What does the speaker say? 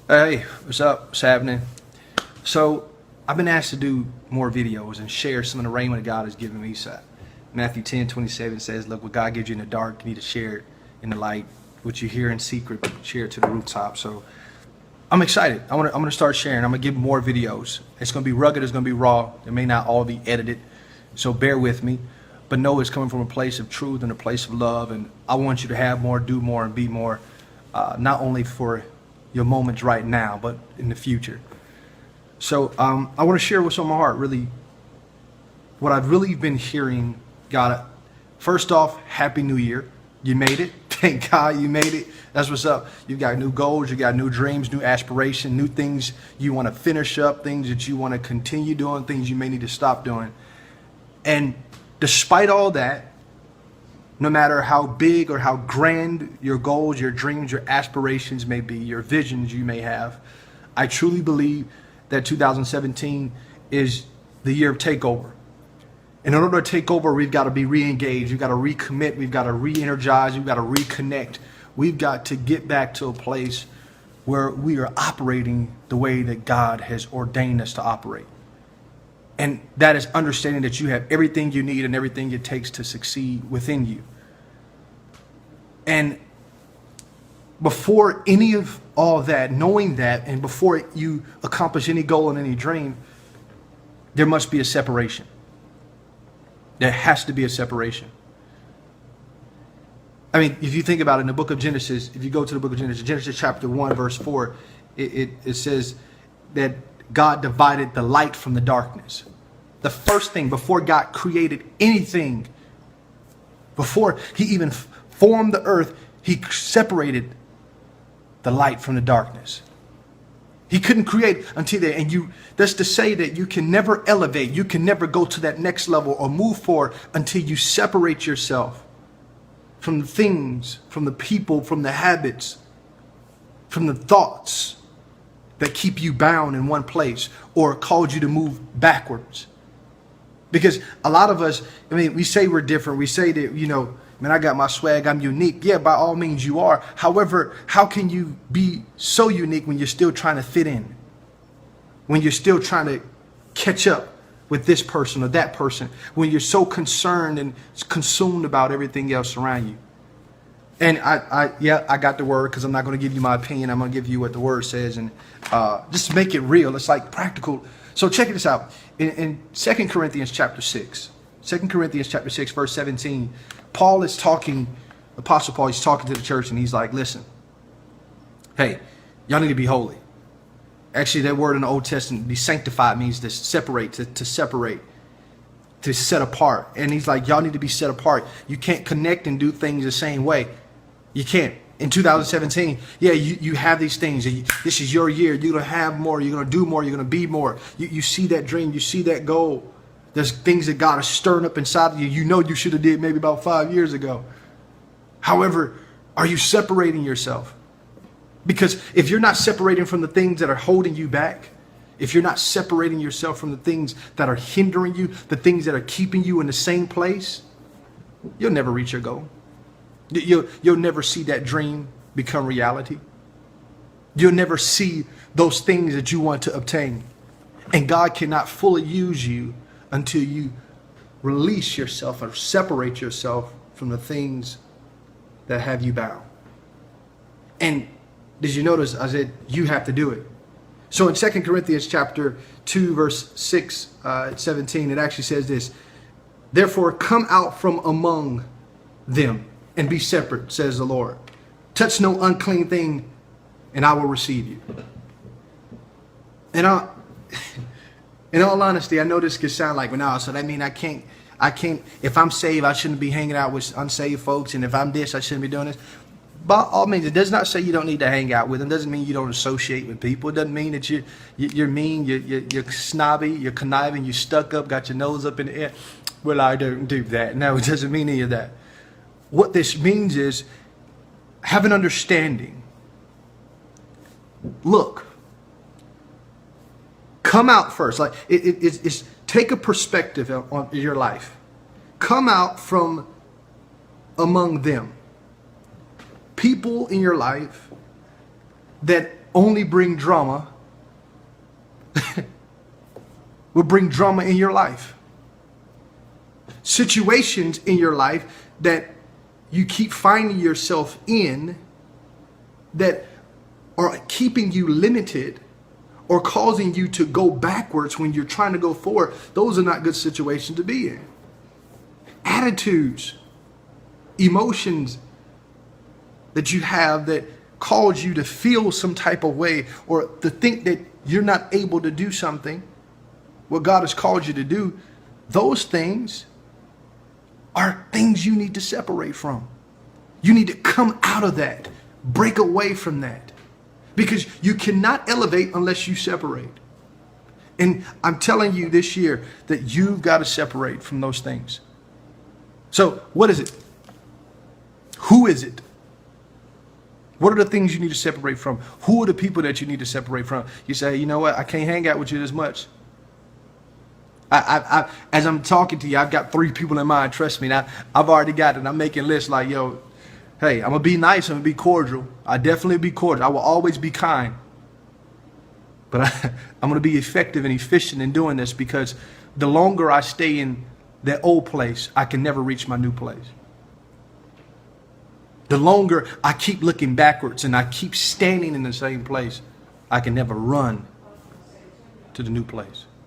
Hey, what's up? What's happening? So, I've been asked to do more videos and share some of the rhema that God has given me. So, Matthew 10:27 says, look, what God gives you in the dark, you need to share it in the light. What you hear in secret, share it to the rooftop. So, I'm excited. I'm gonna start sharing. I'm gonna give more videos. It's gonna be rugged. It's gonna be raw. It may not all be edited, so bear with me. But know it's coming from a place of truth and a place of love. And I want you to have more, do more, and be more. Not only for your moments right now, but in the future. So I want to share what's on my heart. Really, what I've really been hearing. God, first off, Happy New Year. You made it. Thank God you made it. That's what's up. You've got new goals, you got new dreams, new aspirations, new things you want to finish up, things that you want to continue doing, things you may need to stop doing. And despite all that, no matter how big or how grand your goals, your dreams, your aspirations may be, your visions you may have, I truly believe that 2017 is the year of takeover. And in order to take over, we've got to be re-engaged. We've got to recommit. We've got to re-energize. We've got to reconnect. We've got to get back to a place where we are operating the way that God has ordained us to operate. And that is understanding that you have everything you need and everything it takes to succeed within you. And before any of all that, knowing that, and before you accomplish any goal and any dream, there must be a separation. There has to be a separation. I mean, if you think about it, in the book of Genesis, if you go to the book of Genesis, Genesis chapter 1, verse 4, it says that God divided the light from the darkness. The first thing, before God created anything, before he even formed the earth, he separated the light from the darkness. He couldn't create until then. And that's to say that you can never elevate, you can never go to that next level or move forward until you separate yourself from the things, from the people, from the habits, from the thoughts that keep you bound in one place or cause you to move backwards. Because a lot of us, I mean, we say we're different. We say that, man, I got my swag, I'm unique. Yeah, by all means you are. However, how can you be so unique when you're still trying to fit in? When you're still trying to catch up with this person or that person? When you're so concerned and consumed about everything else around you? And I got the word, because I'm not going to give you my opinion. I'm going to give you what the word says, and just make it real. It's like practical. So check this out. In 2 Corinthians chapter 6, 2 Corinthians chapter 6, verse 17, Paul is talking, Apostle Paul, he's talking to the church, and he's like, listen, hey, y'all need to be holy. Actually, that word in the Old Testament, be sanctified, means to separate, to separate, to set apart. And he's like, y'all need to be set apart. You can't connect and do things the same way. You can't. In 2017, yeah, you have these things. This is your year. You're going to have more. You're going to do more. You're going to be more. You see that dream. You see that goal. There's things that God is stirring up inside of you. You know you should have did maybe about 5 years ago. However, are you separating yourself? Because if you're not separating from the things that are holding you back, if you're not separating yourself from the things that are hindering you, the things that are keeping you in the same place, you'll never reach your goal. You'll never see that dream become reality. You'll never see those things that you want to obtain. And God cannot fully use you until you release yourself or separate yourself from the things that have you bound. And did you notice I said you have to do it? So in 2 Corinthians chapter 2, verse 6, 17, it actually says this: therefore come out from among them and be separate, says the Lord. Touch no unclean thing, and I will receive you. And in all honesty, I know this could sound like, well, no, so that means I can't, if I'm saved, I shouldn't be hanging out with unsaved folks. And if I'm this, I shouldn't be doing this. By all means, it does not say you don't need to hang out with them. It doesn't mean you don't associate with people. It doesn't mean that you're mean, you're snobby, you're conniving, you're stuck up, got your nose up in the air. Well, I don't do that. No, it doesn't mean any of that. What this means is have an understanding. Look. Come out first. Like it's take a perspective on your life. Come out from among them. People in your life that only bring drama, will bring drama in your life. Situations in your life that you keep finding yourself in that are keeping you limited or causing you to go backwards when you're trying to go forward, those are not good situations to be in. Attitudes, emotions that you have that cause you to feel some type of way or to think that you're not able to do something, what God has called you to do, those things are things you need to separate from. You need to come out of that, break away from that, because you cannot elevate unless you separate. And I'm telling you this year that you've got to separate from those things. So what is it? Who is it? What are the things you need to separate from? Who are the people that you need to separate from? You say, you know what? I can't hang out with you this much. As I'm talking to you, I've got 3 people in mind. Trust me. Now, I've already got it. I'm making lists like, yo, hey, I'm going to be nice. I'm going to be cordial. I definitely be cordial. I will always be kind. But I'm going to be effective and efficient in doing this, because the longer I stay in that old place, I can never reach my new place. The longer I keep looking backwards and I keep standing in the same place, I can never run to the new place.